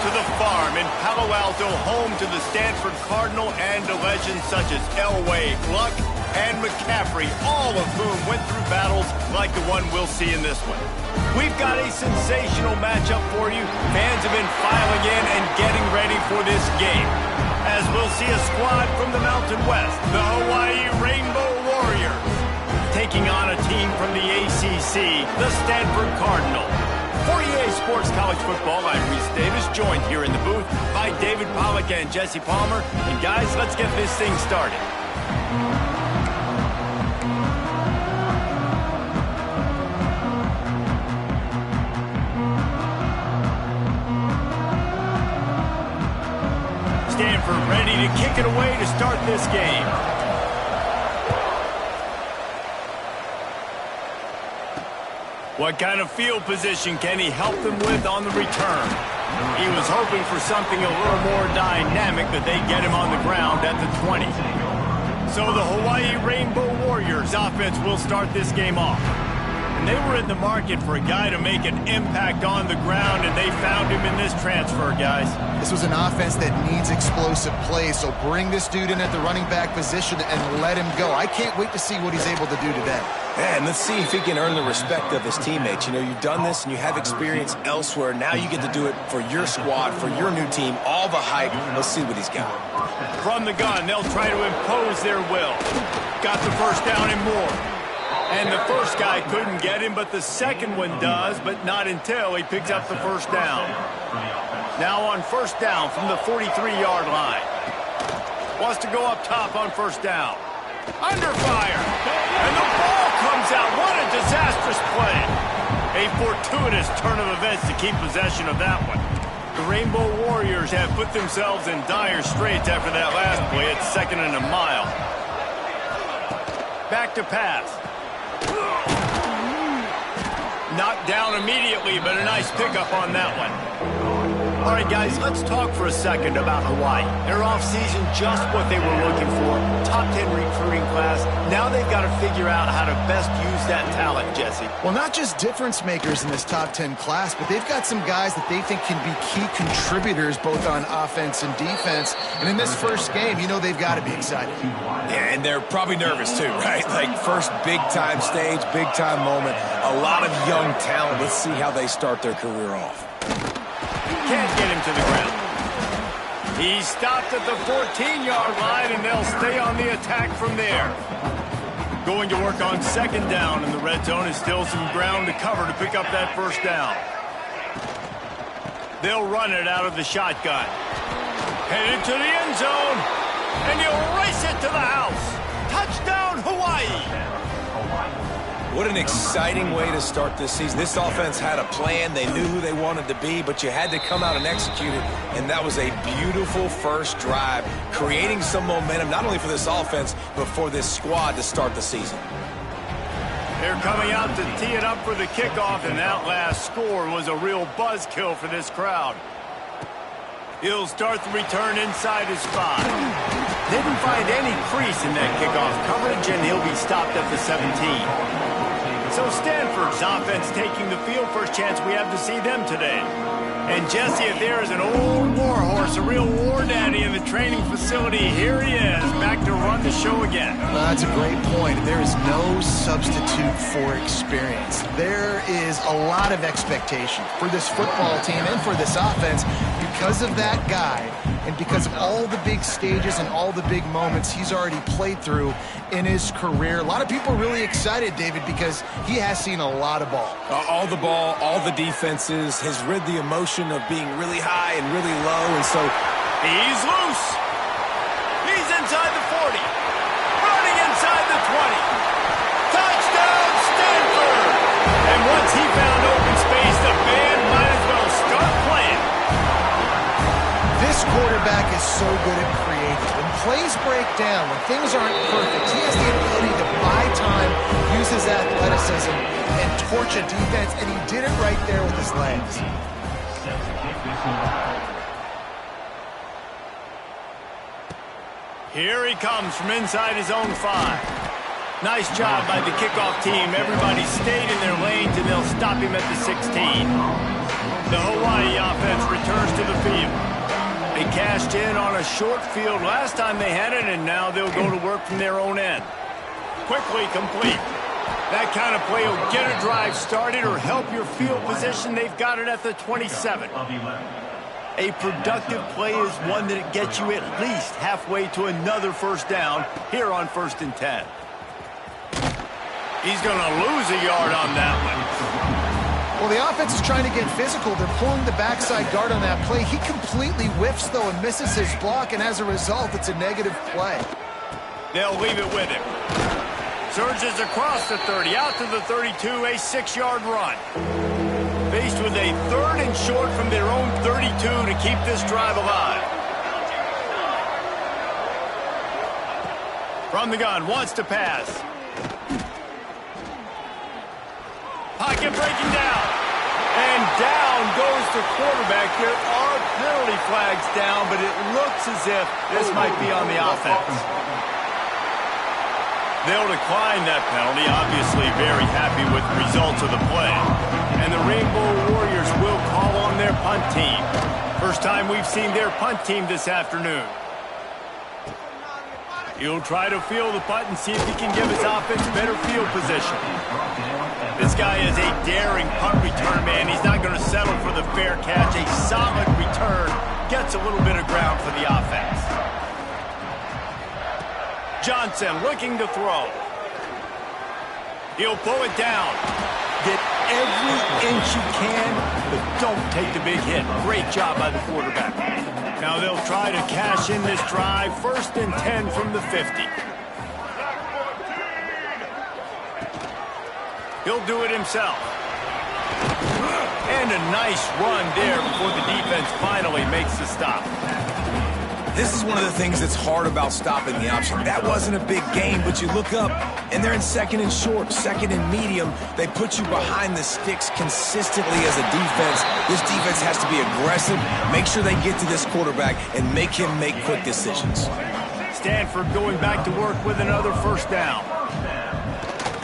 to the farm in Palo Alto, home to the Stanford Cardinal and to legends such as Elway, Luck, and McCaffrey, all of whom went through battles like the one we'll see in this one. We've got a sensational matchup for you. Fans have been filing in and getting ready for this game, as we'll see a squad from the Mountain West, the Hawaii Rainbow Warriors, taking on a team from the ACC, the Stanford Cardinal. For EA Sports College Football, I'm Reese Davis, joined here in the booth by David Pollack and Jesse Palmer. And guys, let's get this thing started. Stanford ready to kick it away to start this game. What kind of field position can he help them with on the return? He was hoping for something a little more dynamic, that they get him on the ground at the 20. So the Hawaii Rainbow Warriors offense will start this game off. And they were in the market for a guy to make an impact on the ground, and they found him in this transfer, guys. This was an offense that needs explosive plays, so bring this dude in at the running back position and let him go. I can't wait to see what he's able to do today. Man, let's see if he can earn the respect of his teammates. You know, you've done this and you have experience elsewhere. Now you get to do it for your squad, for your new team, all the hype. Let's see what he's got. From the gun, they'll try to impose their will. Got the first down and more. And the first guy couldn't get him, but the second one does, but not until he picks up the first down. Now on first down from the 43-yard line. Wants to go up top on first down. Under fire. And the ball comes out. What a disastrous play. A fortuitous turn of events to keep possession of that one. The Rainbow Warriors have put themselves in dire straits after that last play. It's 2nd and a mile. Back to pass. Knocked down immediately, but a nice pickup on that one. All right, guys, let's talk for a second about Hawaii. Their offseason, just what they were looking for. Top 10 recruiting class. Now they've got to figure out how to best use that talent, Jesse. Well, not just difference makers in this top 10 class, but they've got some guys that they think can be key contributors both on offense and defense. And in this first game, you know they've got to be excited. Yeah, and they're probably nervous too, right? Like first big-time stage, big-time moment. A lot of young talent. Let's see how they start their career off. Can't get him to the ground. He stopped at the 14-yard line, and they'll stay on the attack from there. Going to work on second down, and the red zone is still some ground to cover to pick up that first down. They'll run it out of the shotgun. Headed to the end zone, and he'll race it to the house. Touchdown, Hawaii! What an exciting way to start this season. This offense had a plan. They knew who they wanted to be, but you had to come out and execute it, and that was a beautiful first drive, creating some momentum, not only for this offense, but for this squad to start the season. They're coming out to tee it up for the kickoff, and that last score was a real buzzkill for this crowd. He'll start the return inside his 5. Didn't find any crease in that kickoff coverage, and he'll be stopped at the 17. So Stanford's offense taking the field. First chance we have to see them today. And Jesse, if there is an old war horse, a real war daddy in the training facility, here he is, back to run the show again. Well, that's a great point. There is no substitute for experience. There is a lot of expectation for this football team and for this offense because of that guy and because of all the big stages and all the big moments he's already played through in his career. A lot of people are really excited, David, because he has seen a lot of ball. All the ball, all the defenses, has rid the emotion of being really high and really low, and so he's loose. He's inside the 40. Running inside the 20. Touchdown, Stanford! And once he found open space, the band might as well start playing. This quarterback is so good at creating. When plays break down, when things aren't perfect, he has the ability to buy time, use his athleticism, and torch a defense, and he did it right there with his legs. Here he comes from inside his own 5. Nice job by the kickoff team. Everybody stayed in their lanes, and they'll stop him at the 16. The Hawaii offense returns to the field. They cashed in on a short field last time they had it, and now they'll go to work from their own end. Quickly complete. That kind of play will get a drive started or help your field position. They've got it at the 27. A productive play is one that gets you at least halfway to another first down here on 1st and 10. He's going to lose a yard on that one. Well, the offense is trying to get physical. They're pulling the backside guard on that play. He completely whiffs, though, and misses his block, and as a result, it's a negative play. They'll leave it with him. Surges across the 30, out to the 32, a 6-yard run. Faced with a 3rd and short from their own 32 to keep this drive alive. From the gun, wants to pass. Pocket breaking down. And down goes the quarterback. There are penalty flags down, but it looks as if this might be on the offense. They'll decline that penalty, obviously very happy with the results of the play. And the Rainbow Warriors will call on their punt team. First time we've seen their punt team this afternoon. He'll try to field the punt and see if he can give his offense better field position. This guy is a daring punt return man. He's not going to settle for the fair catch. A solid return gets a little bit of ground for the offense. Johnson looking to throw. He'll pull it down. Get every inch you can, but don't take the big hit. Great job by the quarterback. Now they'll try to cash in this drive. 1st and 10 from the 50. He'll do it himself. And a nice run there before the defense finally makes the stop. This is one of the things that's hard about stopping the option. That wasn't a big gain, but you look up, and they're in 2nd and short, 2nd and medium. They put you behind the sticks consistently as a defense. This defense has to be aggressive, make sure they get to this quarterback, and make him make quick decisions. Stanford going back to work with another first down.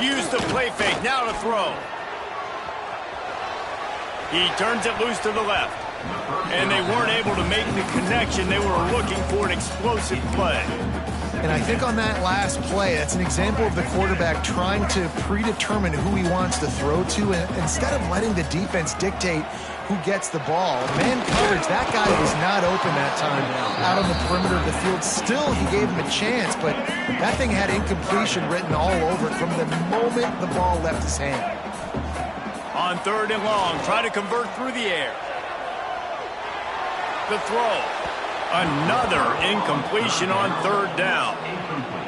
Use the play fake, now to throw. He turns it loose to the left. And they weren't able to make the connection. They were looking for an explosive play. And I think on that last play, that's an example of the quarterback trying to predetermine who he wants to throw to, and instead of letting the defense dictate who gets the ball. Man coverage, that guy was not open that time out on the perimeter of the field. Still, he gave him a chance, but that thing had incompletion written all over it from the moment the ball left his hand. On 3rd and long, try to convert through the air. The throw. Another incompletion on 3rd down.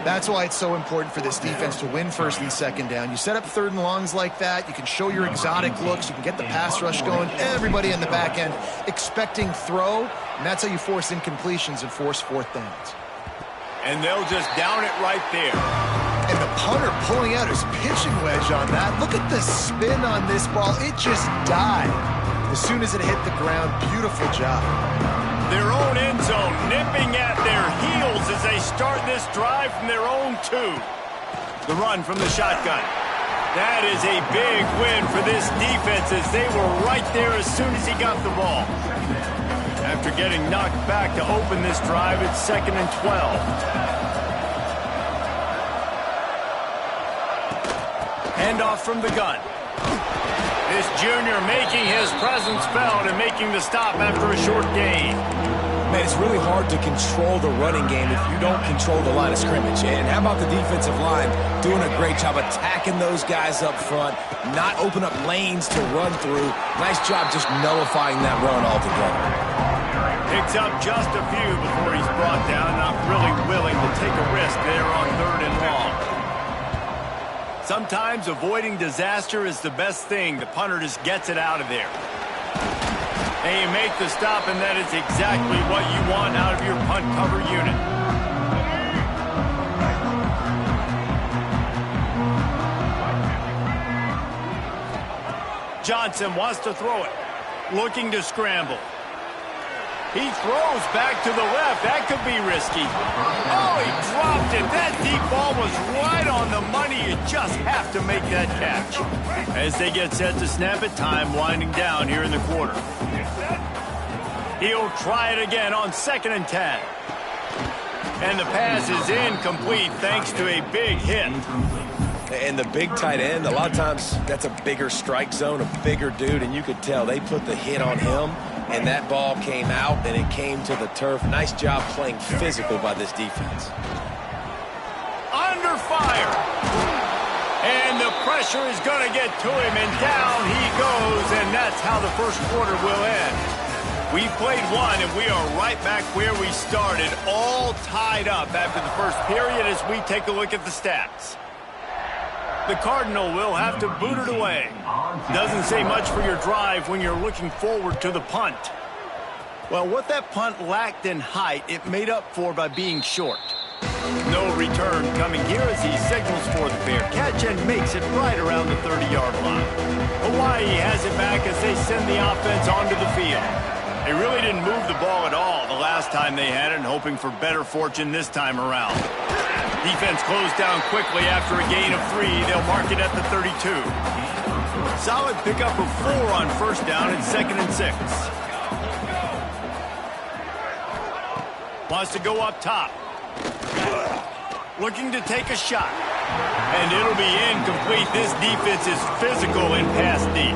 That's why it's so important for this defense to win 1st and 2nd down. You set up 3rd and longs like that, you can show your exotic looks, you can get the pass rush going, everybody in the back end expecting throw, and that's how you force incompletions and force 4th downs. And they'll just down it right there. And the punter pulling out his pitching wedge on that. Look at the spin on this ball. It just died as soon as it hit the ground. Beautiful job. Their own end zone nipping at their heels as they start this drive from their own 2. The run from the shotgun. That is a big win for this defense as they were right there as soon as he got the ball. After getting knocked back to open this drive, it's 2nd and 12. Handoff from the gun. This junior making his presence felt and making the stop after a short gain. Man, it's really hard to control the running game if you don't control the line of scrimmage. And how about the defensive line doing a great job attacking those guys up front, not open up lanes to run through. Nice job just nullifying that run altogether. Picks up just a few before he's brought down, not really willing to take a risk there on 3rd and long. Sometimes avoiding disaster is the best thing. The punter just gets it out of there. And you make the stop, and that is exactly what you want out of your punt cover unit. Johnson wants to throw it. Looking to scramble. He throws back to the left. That could be risky. Oh, he dropped it. That deep ball was right on the money. You just have to make that catch. As they get set to snap it, time winding down here in the quarter. He'll try it again on 2nd and 10. And the pass is incomplete thanks to a big hit. And the big tight end, a lot of times that's a bigger strike zone, a bigger dude, and you could tell they put the hit on him, and that ball came out, and it came to the turf. Nice job playing physical by this defense. Under fire. And the pressure is going to get to him, and down he goes, and that's how the first quarter will end. We played one, and we are right back where we started, all tied up after the first period as we take a look at the stats. The Cardinal will have to boot it away. Doesn't say much for your drive when you're looking forward to the punt. Well, what that punt lacked in height, it made up for by being short. No return coming here as he signals for the fair catch and makes it right around the 30-yard line. Hawaii has it back as they send the offense onto the field. They really didn't move the ball at all the last time they had it, and hoping for better fortune this time around. Defense closed down quickly after a gain of 3. They'll mark it at the 32. Solid pickup of 4 on first down and 2nd and 6. Wants to go up top. Looking to take a shot. And it'll be incomplete. This defense is physical in pass deep.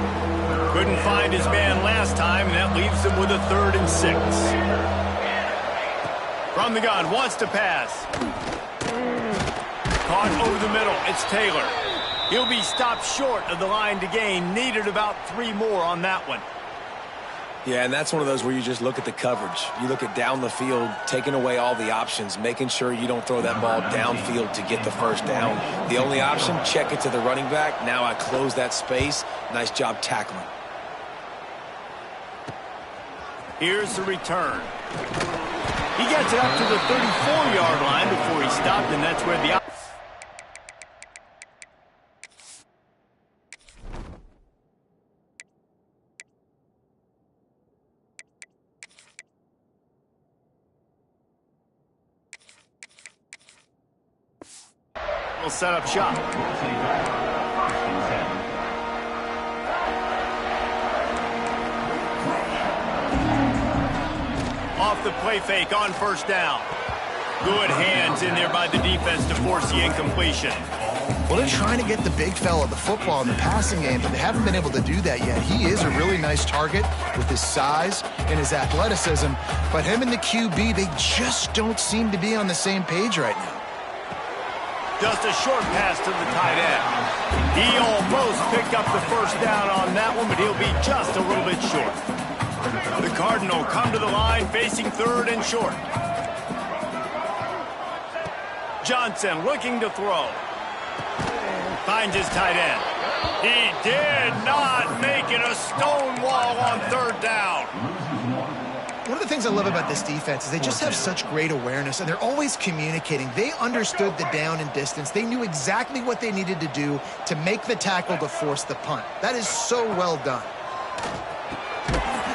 Couldn't find his man last time, and that leaves him with a 3rd and 6. From the gun, wants to pass. Caught over the middle. It's Taylor. He'll be stopped short of the line to gain. Needed about 3 more on that one. Yeah, and that's one of those where you just look at the coverage. You look at down the field, taking away all the options, making sure you don't throw that ball downfield to get the first down. The only option, check it to the running back. Now I close that space. Nice job tackling. Here's the return. He gets it up to the 34-yard line before he stopped, and that's where the... will set up shop. Off the play fake on first down. Good hands in there by the defense to force the incompletion. Well, they're trying to get the big fella the football in the passing game, but they haven't been able to do that yet. He is a really nice target with his size and his athleticism, but him and the QB, they just don't seem to be on the same page right now. Just a short pass to the tight end. He almost picked up the first down on that one, but he'll be just a little bit short. The Cardinal come to the line facing 3rd and short. Johnson looking to throw. Finds his tight end. He did not make it a stone wall on 3rd down. One of the things I love about this defense is they just have such great awareness, and they're always communicating. They understood the down and distance. They knew exactly what they needed to do to make the tackle to force the punt. That is so well done.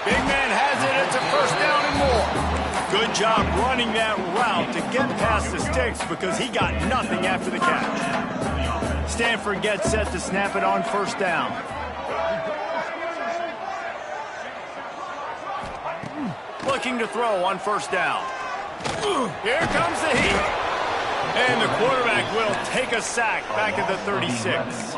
Big man has it. It's a first down and more. Good job running that route to get past the sticks because he got nothing after the catch. Stanford gets set to snap it on first down. Looking to throw on first down. Here comes the heat. And the quarterback will take a sack back at the 36.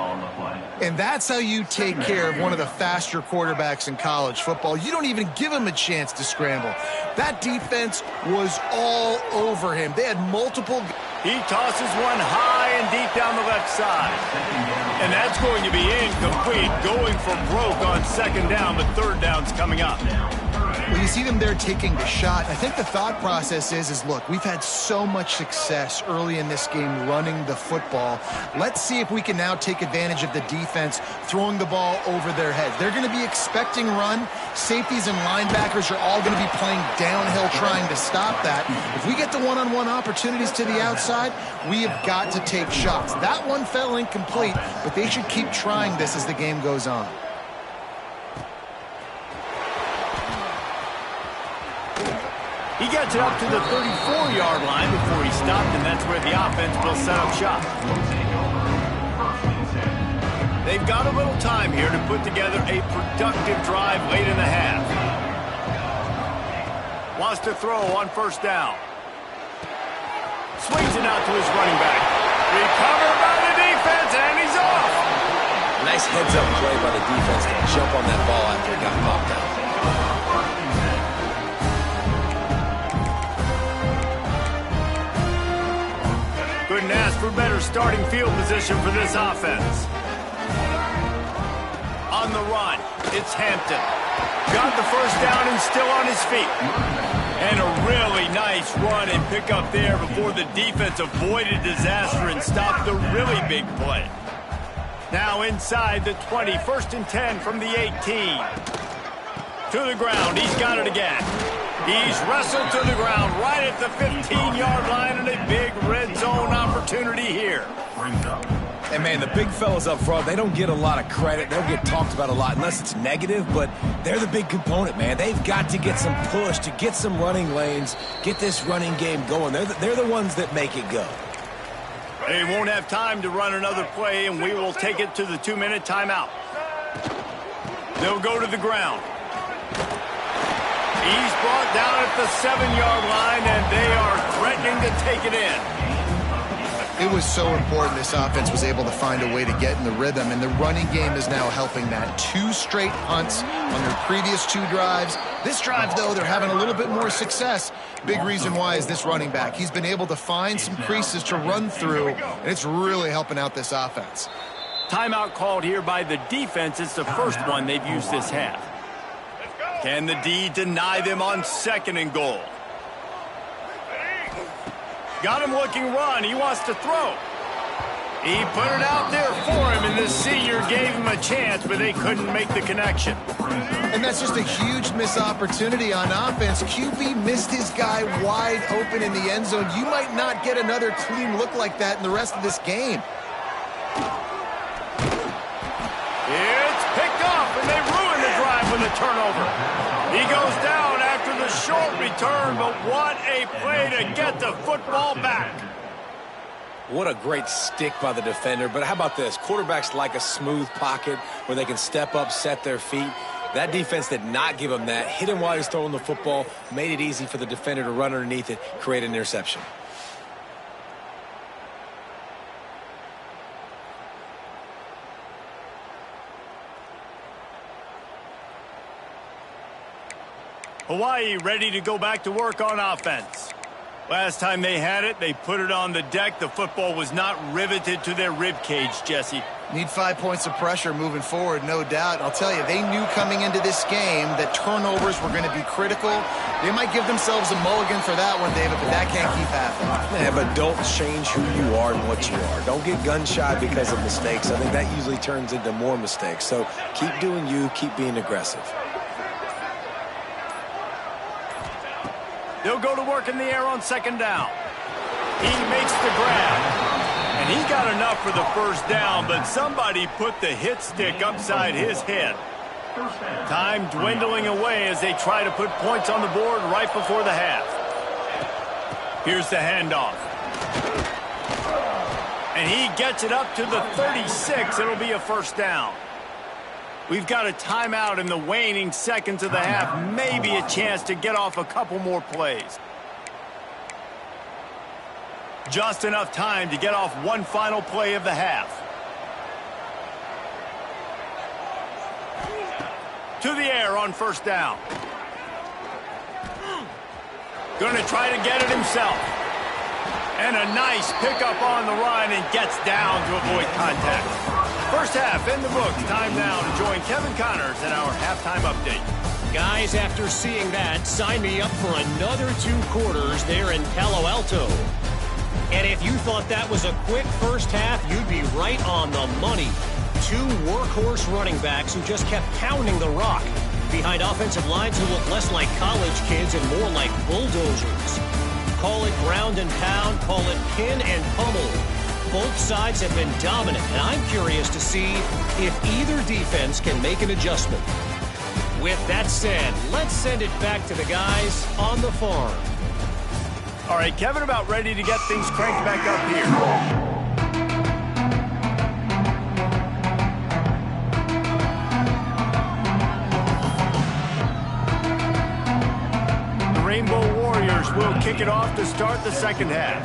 And that's how you take care of one of the faster quarterbacks in college football. You don't even give him a chance to scramble. That defense was all over him. They had multiple... He tosses one high and deep down the left side. And that's going to be incomplete, going for broke on 2nd down, but 3rd down's coming up. Well, you see them there taking the shot. I think the thought process is look, we've had so much success early in this game running the football. Let's see if we can now take advantage of the defense throwing the ball over their heads. They're going to be expecting run. Safeties and linebackers are all going to be playing downhill trying to stop that. If we get the one-on-one opportunities to the outside, we have got to take shots. That one fell incomplete, but they should keep trying this as the game goes on. He gets it up to the 34-yard line before he stopped, and that's where the offense will set up shop. They've got a little time here to put together a productive drive late in the half. Wants to throw on first down. Swings it out to his running back. Recovered by the defense, and he's off. Nice heads-up play by the defense to jump on that ball after it got popped out. Couldn't ask for better starting field position for this offense. On the run, it's Hampton. Got the first down and still on his feet. And a really nice run and pick up there before the defense avoided disaster and stopped the really big play. Now inside the 20, 1st and 10 from the 18. To the ground, he's got it again. He's wrestled to the ground right at the 15-yard line, and a big red zone opportunity here. And, man, the big fellas up front, they don't get a lot of credit. They'll get talked about a lot unless it's negative, but they're the big component, man. They've got to get some push, to get some running lanes, get this running game going. They're the ones that make it go. They won't have time to run another play, and we will take it to the 2-minute timeout. They'll go to the ground. He's brought down at the 7-yard line, and they are threatening to take it in. It was so important this offense was able to find a way to get in the rhythm, and the running game is now helping that. 2 straight punts on their previous 2 drives. This drive, though, they're having a little bit more success. Big reason why is this running back. He's been able to find some creases to run through, and it's really helping out this offense. Timeout called here by the defense. It's the first one they've used this half. Can the D deny them on 2nd and goal? Got him looking run. He wants to throw. He put it out there for him, and the senior gave him a chance, but they couldn't make the connection. And that's just a huge missed opportunity on offense. QB missed his guy wide open in the end zone. You might not get another clean look like that in the rest of this game. It's picked off, and they ruin the drive with a turnover. He goes down after the short return, but what a play to get the football back. What a great stick by the defender. But how about this? Quarterbacks like a smooth pocket where they can step up, set their feet. That defense did not give him that. Hit him while he's throwing the football, made it easy for the defender to run underneath it, create an interception. Hawaii ready to go back to work on offense. Last time they had it, they put it on the deck. The football was not riveted to their rib cage, Jesse. Need 5 points of pressure moving forward, no doubt. I'll tell you, they knew coming into this game that turnovers were going to be critical. They might give themselves a mulligan for that one, David, but that can't keep happening. Yeah, but don't change who you are and what you are. Don't get gun-shy because of mistakes. I think that usually turns into more mistakes. So keep doing you, keep being aggressive. They'll go to work in the air on 2nd down. He makes the grab. And he got enough for the first down, but somebody put the hit stick upside his head. Time dwindling away as they try to put points on the board right before the half. Here's the handoff. And he gets it up to the 36. It'll be a first down. We've got a timeout in the waning seconds of the half. Maybe a chance to get off a couple more plays. Just enough time to get off one final play of the half. To the air on first down. Going to try to get it himself. And a nice pickup on the run and gets down to avoid contact. First half in the books. Time now to join Kevin Connors in our halftime update. Guys, after seeing that, sign me up for another 2 quarters there in Palo Alto. And if you thought that was a quick first half, you'd be right on the money. 2 workhorse running backs who just kept pounding the rock behind offensive lines who look less like college kids and more like bulldozers. Call it ground and pound, call it pin and pummel. Both sides have been dominant, and I'm curious to see if either defense can make an adjustment. With that said, let's send it back to the guys on the farm. All right, Kevin, about ready to get things cranked back up here. The Rainbow Warriors will kick it off to start the second half.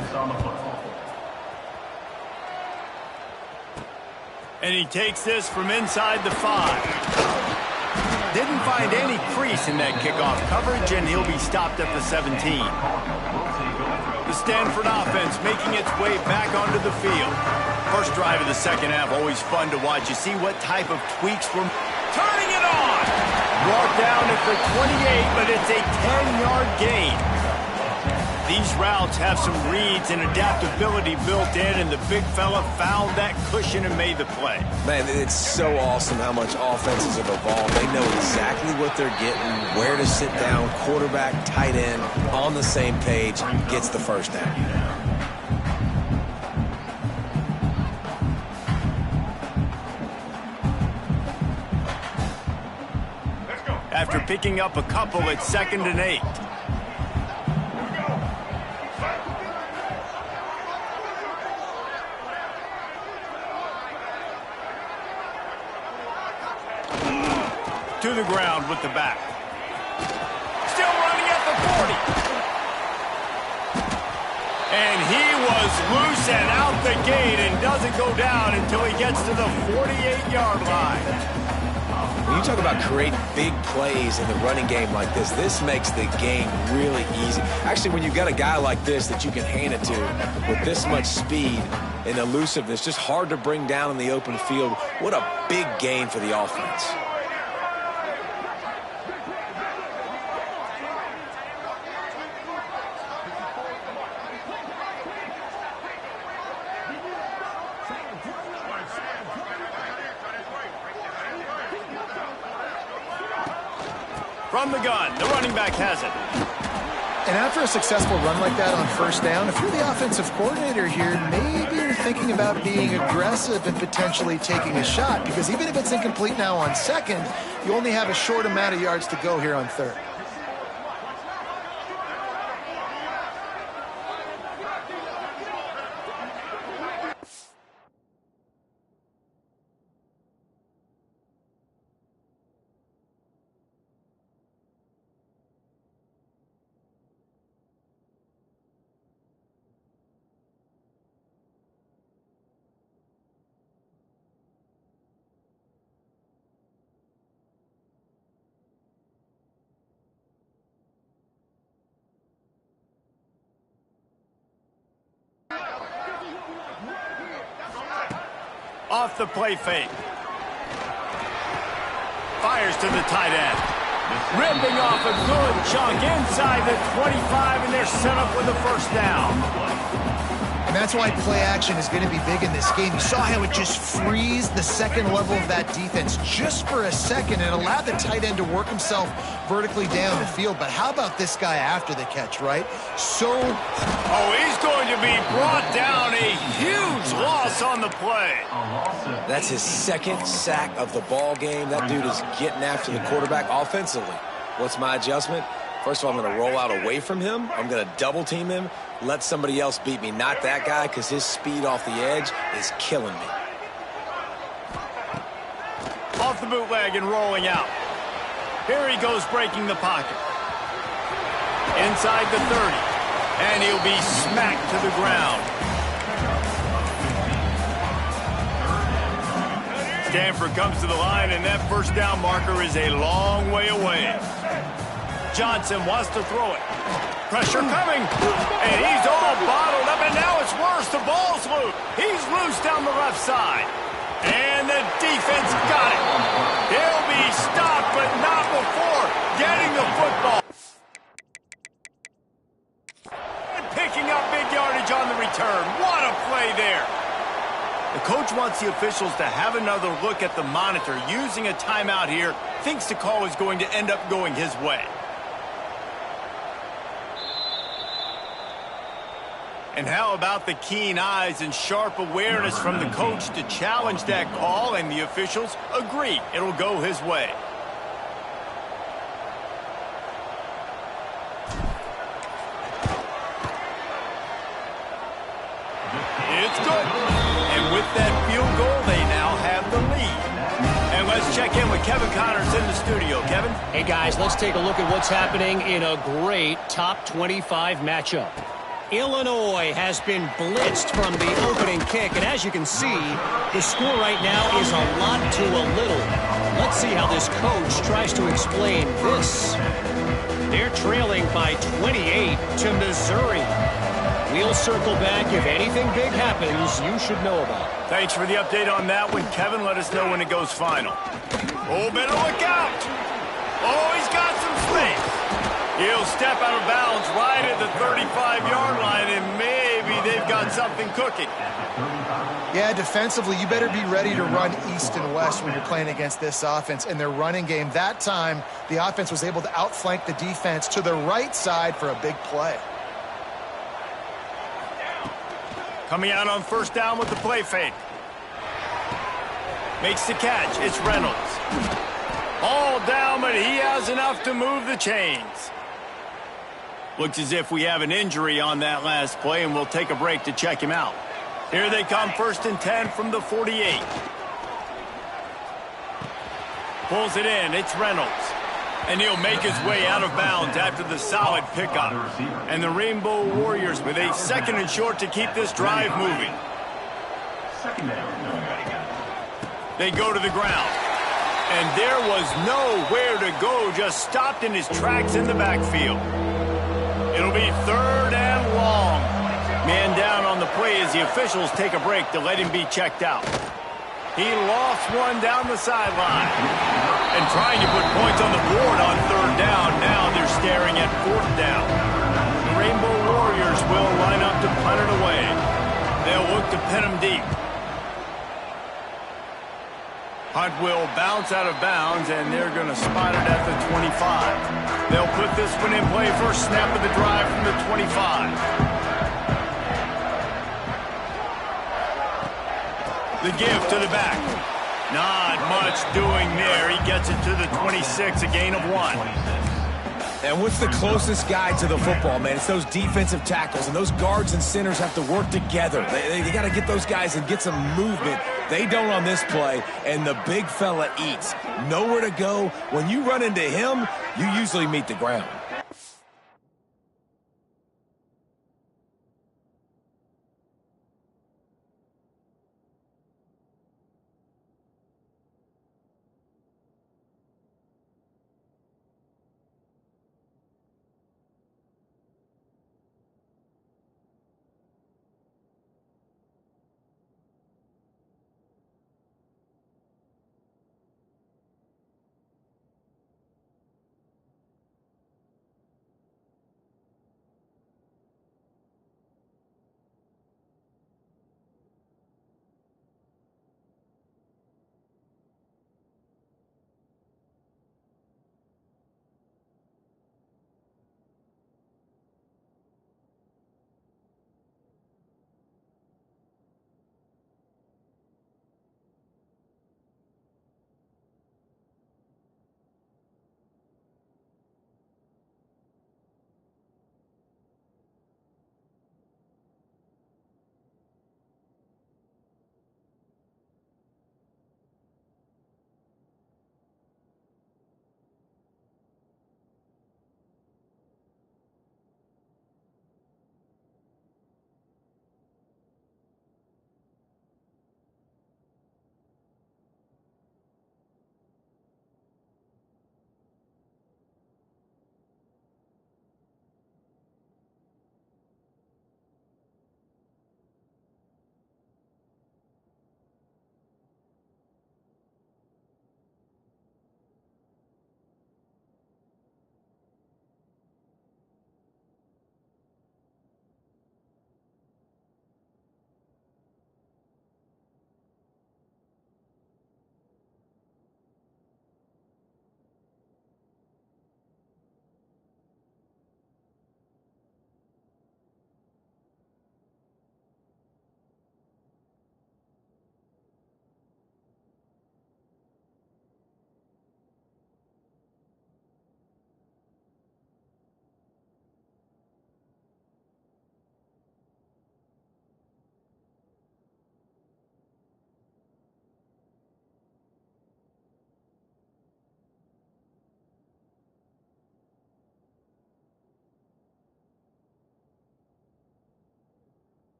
And he takes this from inside the 5. Didn't find any crease in that kickoff coverage, and he'll be stopped at the 17. The Stanford offense making its way back onto the field. First drive of the second half, always fun to watch. You see what type of tweaks were turning it on. Brought down at the 28, but it's a 10-yard gain. These routes have some reads and adaptability built in, and the big fella found that cushion and made the play. Man, it's so awesome how much offenses have evolved. They know exactly what they're getting, where to sit down, quarterback, tight end, on the same page, gets the first down. After picking up a couple, it's 2nd and 8. To the ground with the back. Still running at the 40. And he was loose and out the gate and doesn't go down until he gets to the 48-yard line. When you talk about creating big plays in the running game like this, this makes the game really easy. Actually, when you've got a guy like this that you can hand it to with this much speed and elusiveness, just hard to bring down in the open field, what a big gain for the offense. From the gun, the running back has it. And after a successful run like that on first down, if you're the offensive coordinator here, maybe you're thinking about being aggressive and potentially taking a shot, because even if it's incomplete now on second, you only have a short amount of yards to go here on third. Off the play fake. Fires to the tight end. Ripping off a good chunk inside the 25, and they're set up with a first down. And that's why play action is going to be big in this game. You saw how it just freezed the second level of that defense just for a second and allowed the tight end to work himself vertically down the field. But how about this guy after the catch, right? Oh, he's going to be brought down. A huge loss on the play. That's his second sack of the ball game. That dude is getting after the quarterback offensively. What's my adjustment? First of all, I'm going to roll out away from him. I'm going to double team him. Let somebody else beat me, not that guy, because his speed off the edge is killing me. Off the bootleg and rolling out. Here he goes, breaking the pocket. Inside the 30. And he'll be smacked to the ground. Stanford comes to the line, and that first down marker is a long way away. Johnson wants to throw it. Pressure coming. And he's all bottled up, and now it's worse. The ball's loose. He's loose down the left side. And the defense got it. They'll be stopped, but not before getting the football. And picking up big yardage on the return. What a play there. The coach wants the officials to have another look at the monitor. Using a timeout here, thinks the call is going to end up going his way. And how about the keen eyes and sharp awareness from the coach to challenge that call, and the officials agree it'll go his way. It's good. And with that field goal, they now have the lead. And let's check in with Kevin Connors in the studio. Kevin? Hey, guys, let's take a look at what's happening in a great top 25 matchup. Illinois has been blitzed from the opening kick, and as you can see, the score right now is a lot to a little. Let's see how this coach tries to explain this. They're trailing by 28 to Missouri. We'll circle back. If anything big happens, you should know about it. Thanks for the update on that one, Kevin. Let us know when it goes final. Oh, better look out. Oh, he's got some space. He'll step out of bounds right at the 35-yard line, and maybe they've got something cooking. Yeah, defensively, you better be ready to run east and west when you're playing against this offense. In their running game, that time, the offense was able to outflank the defense to the right side for a big play. Coming out on first down with the play fake. Makes the catch. It's Reynolds. All down, but he has enough to move the chains. Looks as if we have an injury on that last play, and we'll take a break to check him out. Here they come, 1st and 10 from the 48. Pulls it in. It's Reynolds. And he'll make his way out of bounds after the solid pickup. And the Rainbow Warriors with a 2nd and short to keep this drive moving. They go to the ground. And there was nowhere to go, just stopped in his tracks in the backfield. It'll be 3rd and long. Man down on the play as the officials take a break to let him be checked out. He lost one down the sideline. And trying to put points on the board on 3rd down. Now they're staring at 4th down. The Rainbow Warriors will line up to punt it away. They'll look to pin him deep. Hunt will bounce out of bounds, and they're going to spot it at the 25. They'll put this one in play. First snap of the drive from the 25. The give to the back. Not much doing there. He gets it to the 26, a gain of 1. And what's the closest guy to the football, man? It's those defensive tackles, and those guards and centers have to work together. They got to get those guys and get some movement. They don't on this play, and the big fella eats. Nowhere to go. When you run into him, you usually meet the ground.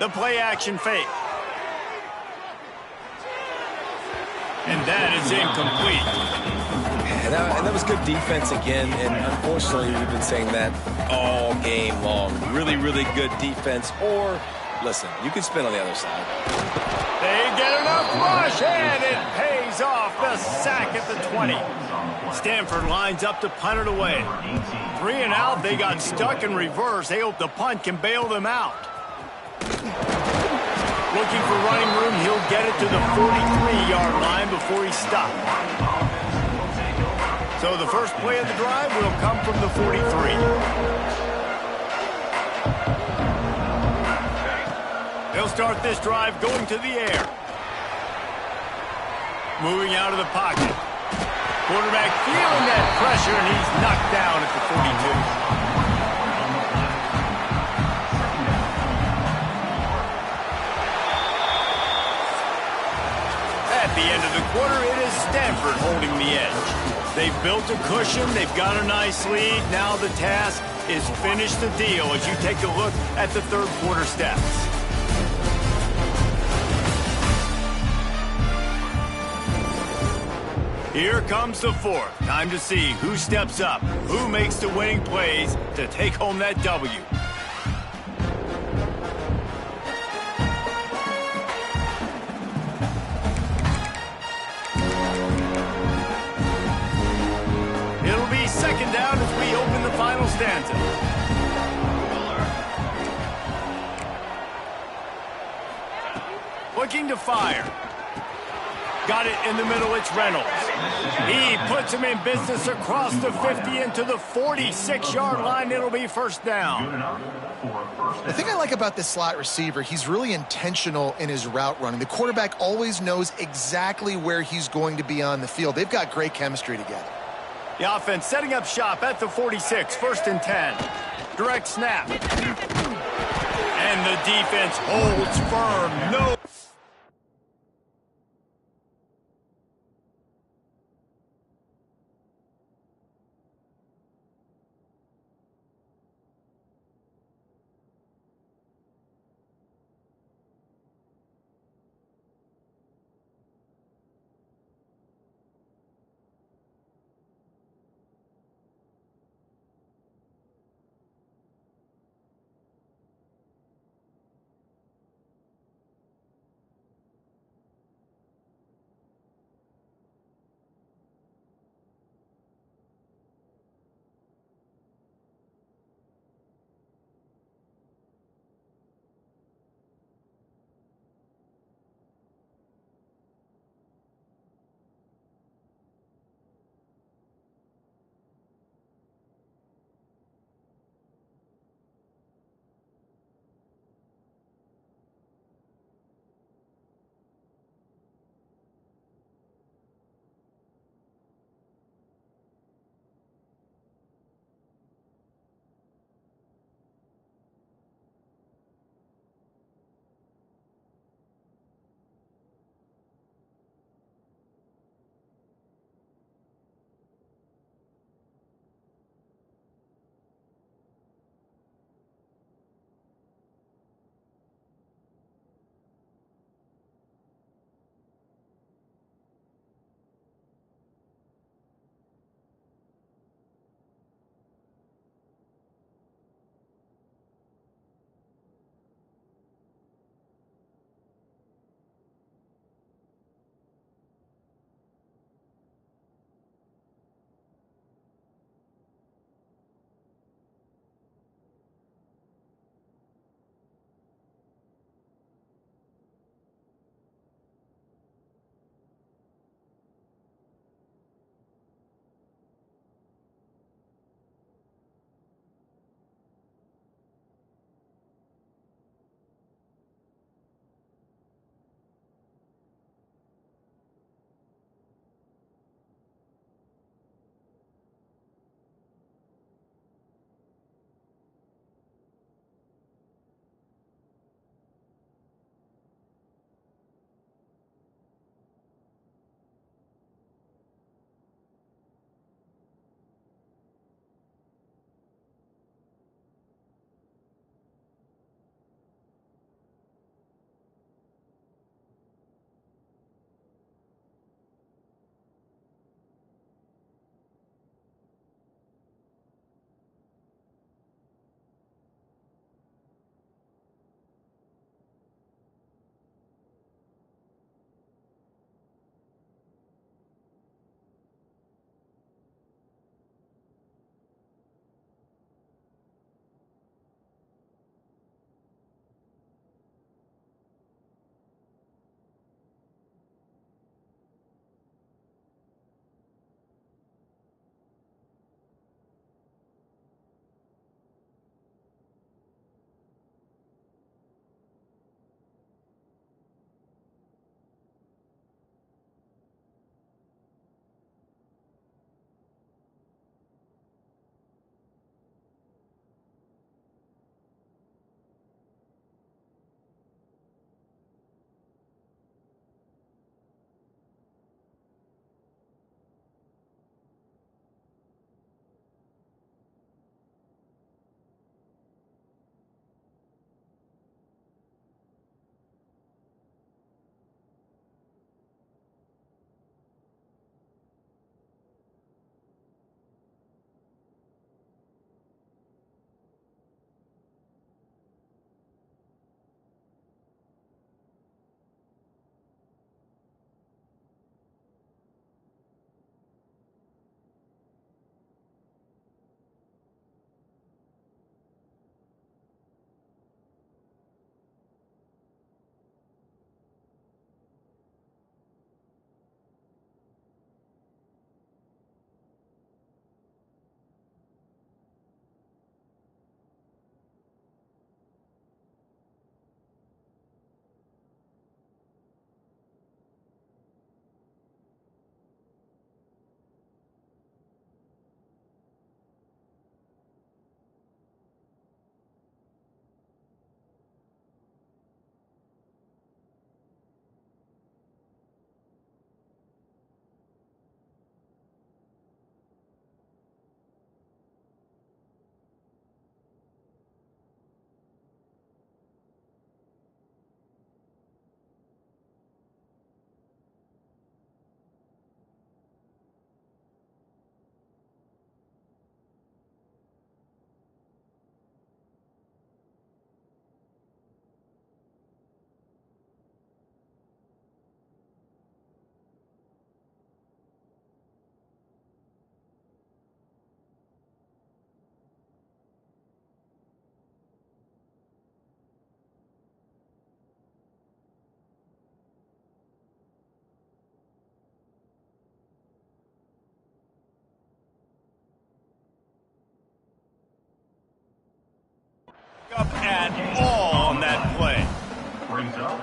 The play action fake. And that is incomplete. And that was good defense again, and unfortunately we've been saying that all game long. Really, really good defense, or, listen, you can spin on the other side. They get enough rush, and it pays off. The sack at the 20. Stanford lines up to punt it away. 3 and out, they got stuck in reverse. They hope the punt can bail them out. Looking for running room, he'll get it to the 43-yard line before he's stopped. So the first play of the drive will come from the 43. They'll start this drive going to the air. Moving out of the pocket. Quarterback feeling that pressure, and he's knocked down at the 42. At the end of the quarter, it is Stanford holding the edge. They've built a cushion. They've got a nice lead. Now the task is finish the deal as you take a look at the third quarter stats. Here comes the fourth. Time to see who steps up, who makes the winning plays to take home that W. It'll be second down as we open the final stanza. Looking to fire. Got it in the middle, it's Reynolds. He puts him in business across the 50 into the 46-yard line. It'll be first down. The thing I like about this slot receiver, he's really intentional in his route running. The quarterback always knows exactly where he's going to be on the field. They've got great chemistry together. The offense setting up shop at the 46, first and 10. Direct snap. And the defense holds firm. No.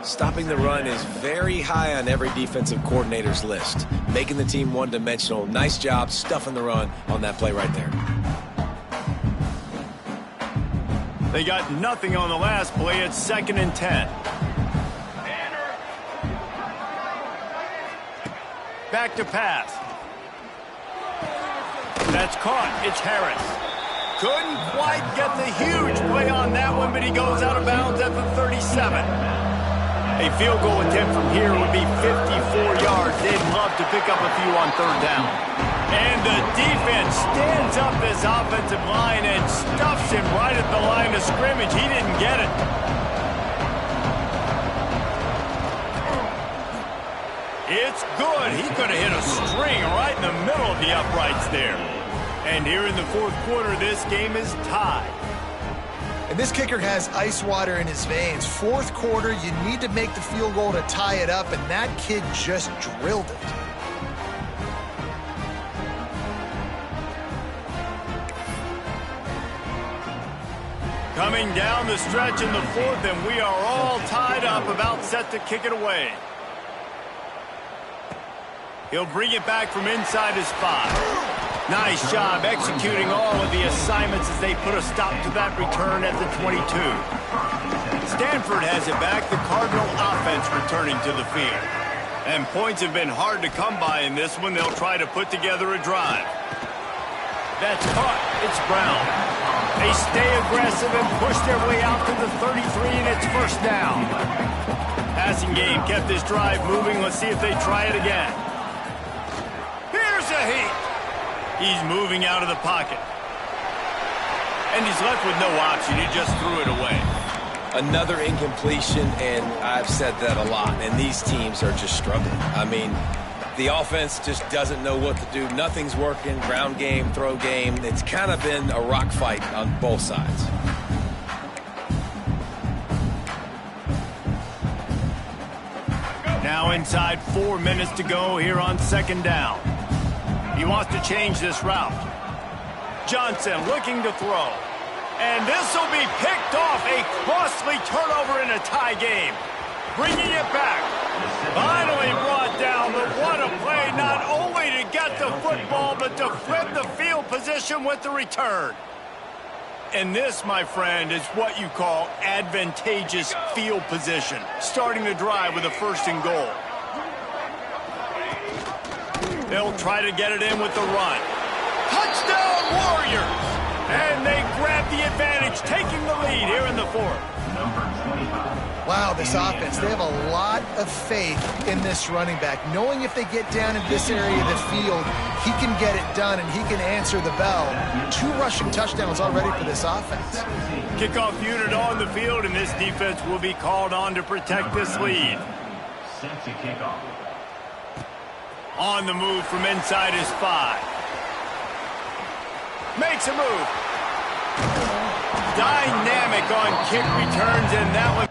Stopping the run is very high on every defensive coordinator's list. Making the team one-dimensional. Nice job stuffing the run on that play right there. They got nothing on the last play. It's 2nd and 10. Back to pass. That's caught. It's Harris. Couldn't quite get the huge play on that one, but he goes out of bounds at the 37. A field goal attempt from here would be 54 yards. They'd love to pick up a few on 3rd down. And the defense stands up this offensive line and stuffs him right at the line of scrimmage. He didn't get it. It's good. He could have hit a string right in the middle of the uprights there. And here in the 4th quarter, this game is tied. And this kicker has ice water in his veins. 4th quarter, you need to make the field goal to tie it up, and that kid just drilled it. Coming down the stretch in the 4th, and we are all tied up, about set to kick it away. He'll bring it back from inside his 5. Nice job executing all of the assignments as they put a stop to that return at the 22. Stanford has it back, the Cardinal offense returning to the field. And points have been hard to come by in this one. They'll try to put together a drive. That's caught. It's Brown. They stay aggressive and push their way out to the 33, and it's 1st down. Passing game kept this drive moving. Let's see if they try it again. Here's a heat. He's moving out of the pocket. And he's left with no option. He just threw it away. Another incompletion, and I've said that a lot, and these teams are just struggling. I mean, the offense just doesn't know what to do. Nothing's working. Ground game, throw game. It's kind of been a rock fight on both sides. Now inside 4 minutes to go here on 2nd down. He wants to change this route. Johnson looking to throw. And this will be picked off. A costly turnover in a tie game. Bringing it back. Finally brought down, but what a play, not only to get the football, but to flip the field position with the return. And this, my friend, is what you call advantageous field position. Starting the drive with a 1st and goal. They'll try to get it in with the run. Touchdown, Warriors! And they grab the advantage, taking the lead here in the 4th. Wow, this offense, they have a lot of faith in this running back. Knowing if they get down in this area of the field, he can get it done and he can answer the bell. 2 rushing touchdowns already for this offense. Kickoff unit on the field, and this defense will be called on to protect this lead. Set to kick off. On the move from inside his 5. Makes a move. Dynamic on kick returns, and that one.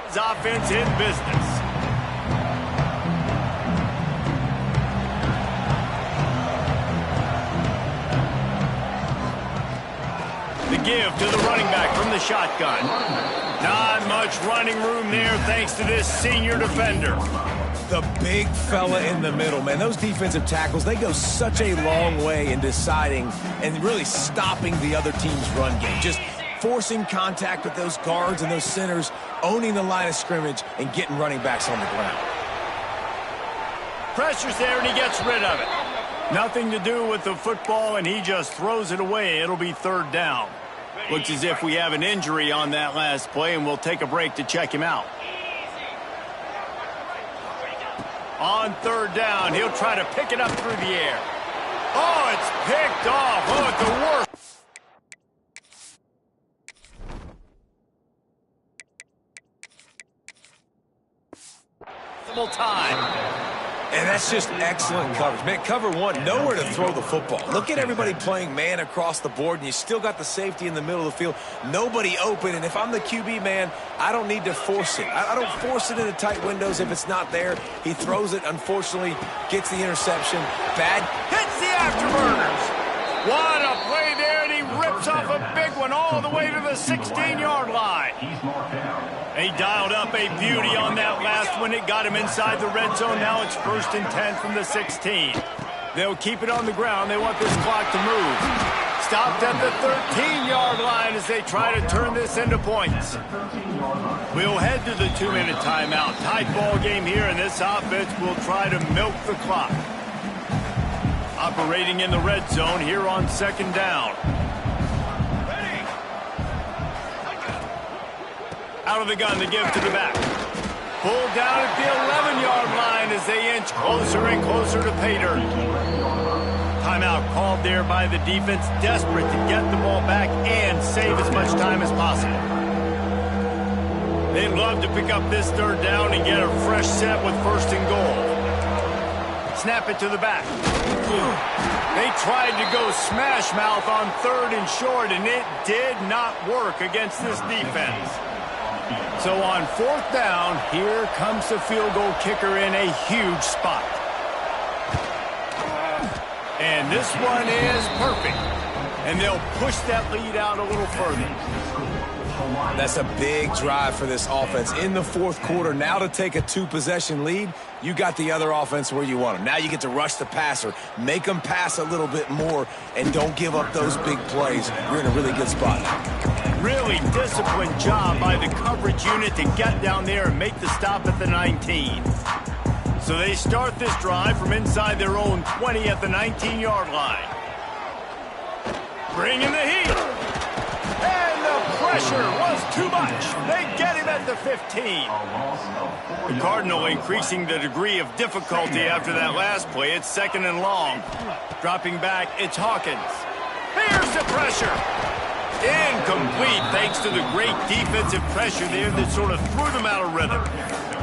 His offense in business. Give to the running back from the shotgun. Not much running room there thanks to this senior defender. The big fella in the middle, man. Those defensive tackles, they go such a long way in deciding and really stopping the other team's run game. Just forcing contact with those guards and those centers, owning the line of scrimmage, and getting running backs on the ground. Pressure's there, and he gets rid of it. Nothing to do with the football, and he just throws it away. It'll be 3rd down. Looks as if we have an injury on that last play, and we'll take a break to check him out. On 3rd down, he'll try to pick it up through the air. Oh, it's picked off. Oh, it's the worst. Time. And that's just excellent coverage. Man, cover one, nowhere to throw the football. Look at everybody playing man across the board, and you still got the safety in the middle of the field. Nobody open, and if I'm the QB, man, I don't need to force it. I don't force it into tight windows if it's not there. He throws it, unfortunately, gets the interception. Bad. Hits the afterburners. What a play there, and he rips off a big one all the way to the 16-yard line. He dialed up a beauty on that last one. It got him inside the red zone. Now it's 1st and 10 from the 16. They'll keep it on the ground. They want this clock to move. Stopped at the 13-yard line as they try to turn this into points. We'll head to the 2-minute timeout. Tight ball game here, and this offense will try to milk the clock. Operating in the red zone here on 2nd down. Out of the gun to give to the back. Pulled down at the 11-yard line as they inch closer and closer to pay dirt. Timeout called there by the defense, desperate to get the ball back and save as much time as possible. They'd love to pick up this 3rd down and get a fresh set with 1st and goal. Snap it to the back. They tried to go smash mouth on 3rd and short, and it did not work against this defense. So on 4th down, here comes the field goal kicker in a huge spot. And this one is perfect. And they'll push that lead out a little further. That's a big drive for this offense in the 4th quarter. Now to take a 2-possession lead, you got the other offense where you want them. Now you get to rush the passer, make them pass a little bit more, and don't give up those big plays. You're in a really good spot. Really disciplined job by the coverage unit to get down there and make the stop at the 19. So they start this drive from inside their own 20 at the 19-yard line. Bringing the heat. And the pressure was too much. They get him at the 15. The Cardinal increasing the degree of difficulty after that last play. It's 2nd and long. Dropping back, it's Hawkins. Here's the pressure. Incomplete thanks to the great defensive pressure there that sort of threw them out of rhythm.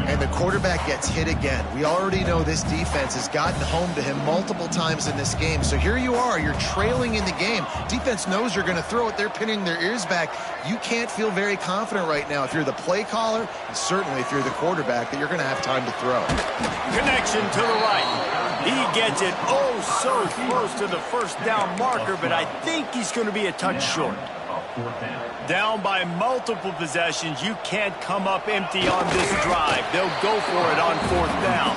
And the quarterback gets hit again. We already know this defense has gotten home to him multiple times in this game. So here you are, you're trailing in the game. Defense knows you're going to throw it. They're pinning their ears back. You can't feel very confident right now if you're the play caller, and certainly if you're the quarterback, that you're going to have time to throw. Connection to the right. He gets it oh so close to the 1st down marker, but I think he's going to be a touch short. Down by multiple possessions, you can't come up empty on this drive. They'll go for it on 4th down.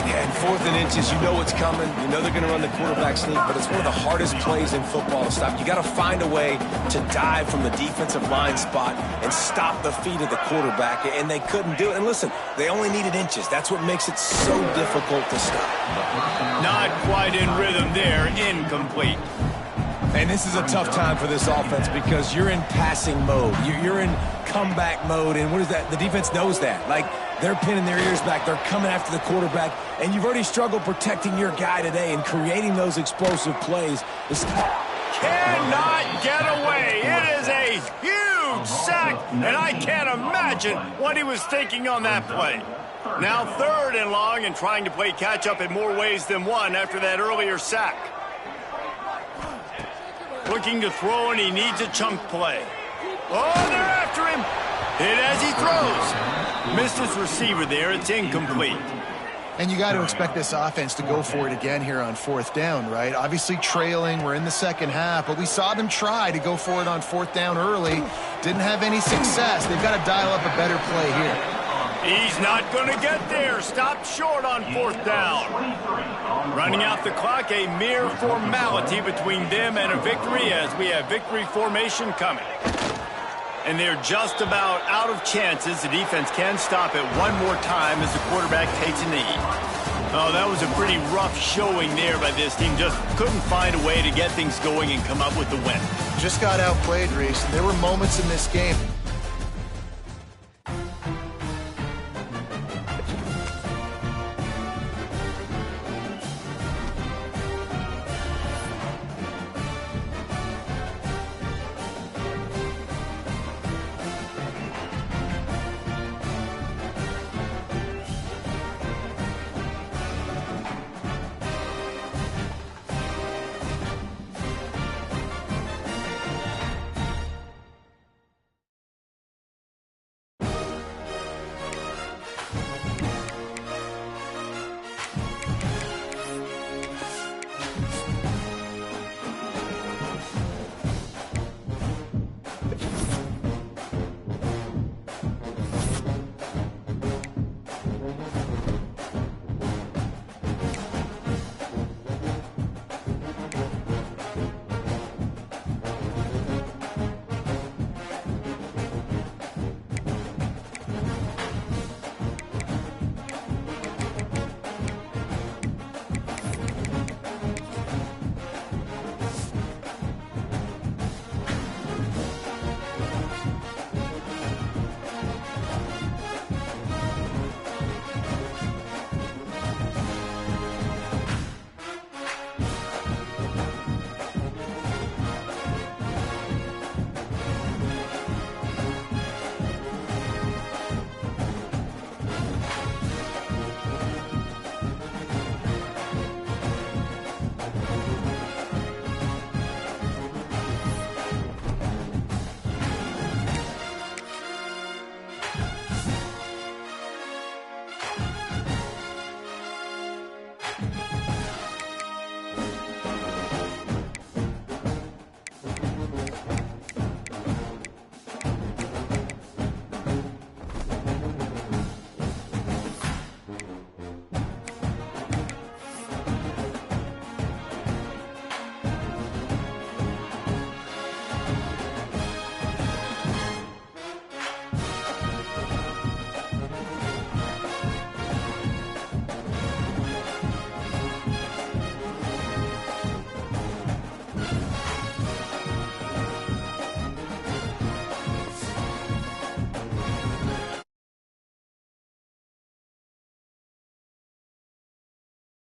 Yeah, and 4th and inches, you know what's coming. You know they're going to run the quarterback sneak, but it's one of the hardest plays in football to stop. You got to find a way to dive from the defensive line spot and stop the feet of the quarterback, and they couldn't do it. And listen, they only needed inches. That's what makes it so difficult to stop. Not quite in rhythm there. Incomplete. And this is a tough time for this offense because you're in passing mode. You're in comeback mode, and what is that? The defense knows that. Like, they're pinning their ears back. They're coming after the quarterback, and you've already struggled protecting your guy today and creating those explosive plays. Cannot get away. It is a huge sack, and I can't imagine what he was thinking on that play. Now 3rd and long and trying to play catch-up in more ways than one after that earlier sack. Looking to throw, and he needs a chunk play. Oh, they're after him. Hit as he throws. Missed his receiver there. It's incomplete. And you got to expect this offense to go for it again here on 4th down, right? Obviously trailing. We're in the 2nd half, but we saw them try to go for it on 4th down early. Didn't have any success. They've got to dial up a better play here. He's not going to get there. Stopped short on 4th down. Running out the clock, a mere formality between them and a victory as we have victory formation coming. And they're just about out of chances. The defense can stop it one more time as the quarterback takes a knee. Oh, that was a pretty rough showing there by this team. Just couldn't find a way to get things going and come up with the win. Just got outplayed, Reese. There were moments in this game